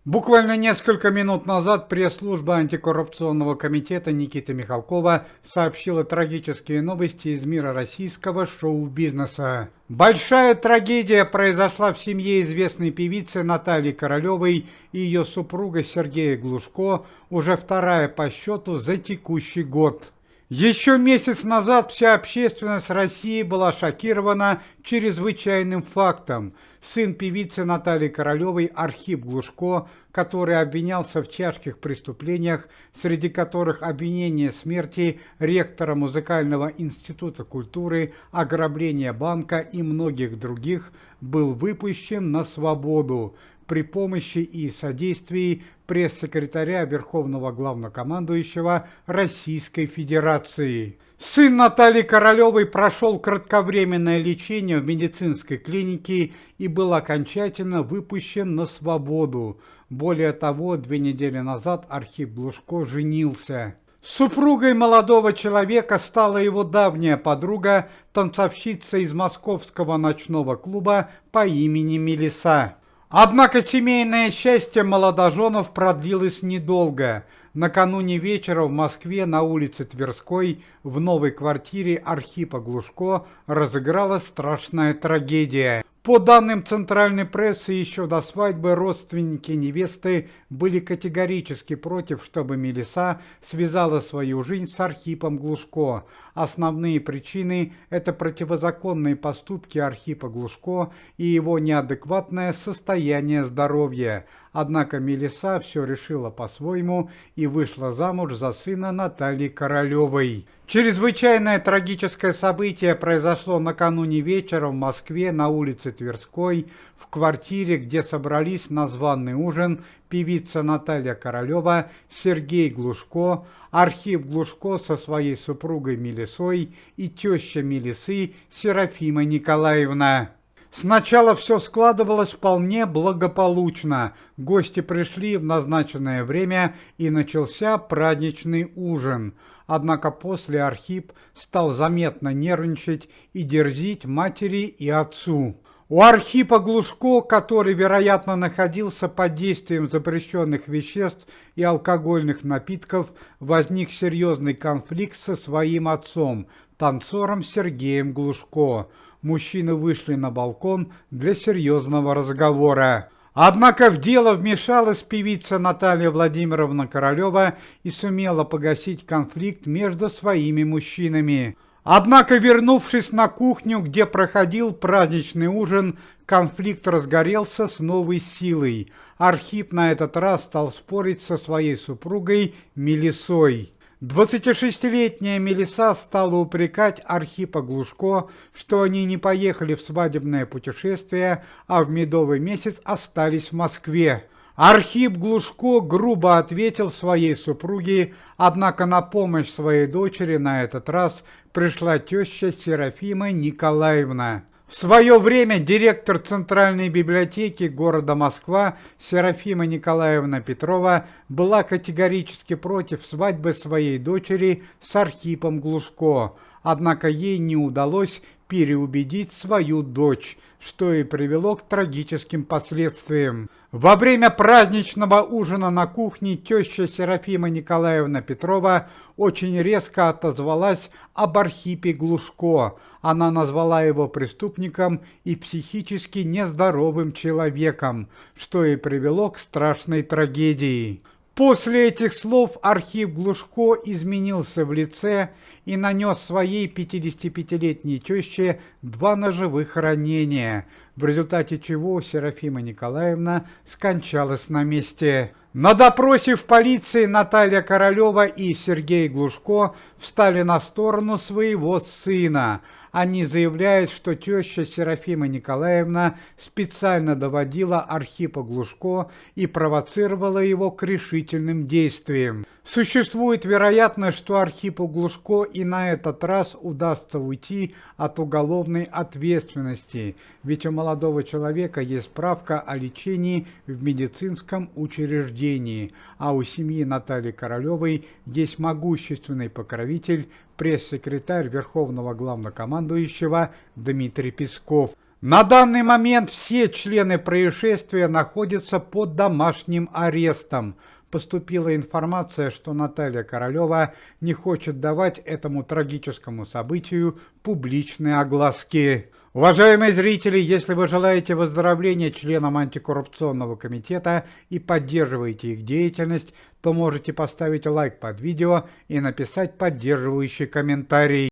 Буквально несколько минут назад пресс-служба антикоррупционного комитета Никиты Михалкова сообщила трагические новости из мира российского шоу-бизнеса. Большая трагедия произошла в семье известной певицы Натальи Королевой и ее супруга Сергея Глушко, уже вторая по счету за текущий год. Еще месяц назад вся общественность России была шокирована чрезвычайным фактом. Сын певицы Натальи Королевой Архип Глушко, который обвинялся в тяжких преступлениях, среди которых обвинение смерти ректора Музыкального института культуры, ограбление банка и многих других, был выпущен на свободу при помощи и содействии пресс-секретаря Верховного Главнокомандующего Российской Федерации. Сын Натальи Королевой прошел кратковременное лечение в медицинской клинике и был окончательно выпущен на свободу. Более того, 2 недели назад Архип Глушко женился. Супругой молодого человека стала его давняя подруга, танцовщица из московского ночного клуба по имени Мелисса. Однако семейное счастье молодоженов продлилось недолго. Накануне вечера в Москве на улице Тверской в новой квартире Архипа Глушко разыгралась страшная трагедия. По данным центральной прессы, еще до свадьбы родственники невесты были категорически против, чтобы Мелисса связала свою жизнь с Архипом Глушко. Основные причины – это противозаконные поступки Архипа Глушко и его неадекватное состояние здоровья. Однако Мелисса все решила по-своему и вышла замуж за сына Натальи Королевой. Чрезвычайное трагическое событие произошло накануне вечера в Москве на улице Тверской, в квартире, где собрались на званый ужин певица Наталья Королева, Сергей Глушко, Архип Глушко со своей супругой Мелиссой и теща Мелиссы Серафима Николаевна. Сначала все складывалось вполне благополучно. Гости пришли в назначенное время и начался праздничный ужин. Однако после Архип стал заметно нервничать и дерзить матери и отцу. У Архипа Глушко, который, вероятно, находился под действием запрещенных веществ и алкогольных напитков, возник серьезный конфликт со своим отцом, танцором Сергеем Глушко. Мужчины вышли на балкон для серьезного разговора. Однако в дело вмешалась певица Наталья Владимировна Королева и сумела погасить конфликт между своими мужчинами. Однако, вернувшись на кухню, где проходил праздничный ужин, конфликт разгорелся с новой силой. Архип на этот раз стал спорить со своей супругой Мелиссой. 26-летняя Мелисса стала упрекать Архипа Глушко, что они не поехали в свадебное путешествие, а в медовый месяц остались в Москве. Архип Глушко грубо ответил своей супруге, однако на помощь своей дочери на этот раз пришла теща Серафима Николаевна. В свое время директор Центральной библиотеки города Москва Серафима Николаевна Петрова была категорически против свадьбы своей дочери с Архипом Глушко, однако ей не удалось переубедить свою дочь, что и привело к трагическим последствиям. Во время праздничного ужина на кухне теща Серафима Николаевна Петрова очень резко отозвалась об Архипе Глушко. Она назвала его преступником и психически нездоровым человеком, что и привело к страшной трагедии. После этих слов Архип Глушко изменился в лице и нанес своей 55-летней теще 2 ножевых ранения, в результате чего Серафима Николаевна скончалась на месте. На допросе в полиции Наталья Королева и Сергей Глушко встали на сторону своего сына. Они заявляют, что теща Серафима Николаевна специально доводила Архипа Глушко и провоцировала его к решительным действиям. Существует вероятность, что Архипу Глушко и на этот раз удастся уйти от уголовной ответственности, ведь у молодого человека есть справка о лечении в медицинском учреждении, а у семьи Натальи Королевой есть могущественный покровитель, пресс-секретарь Верховного Главнокомандующего Дмитрий Песков. На данный момент все члены происшествия находятся под домашним арестом. Поступила информация, что Наталья Королева не хочет давать этому трагическому событию публичные огласки. Уважаемые зрители, если вы желаете выздоровления членам антикоррупционного комитета и поддерживаете их деятельность, то можете поставить лайк под видео и написать поддерживающий комментарий.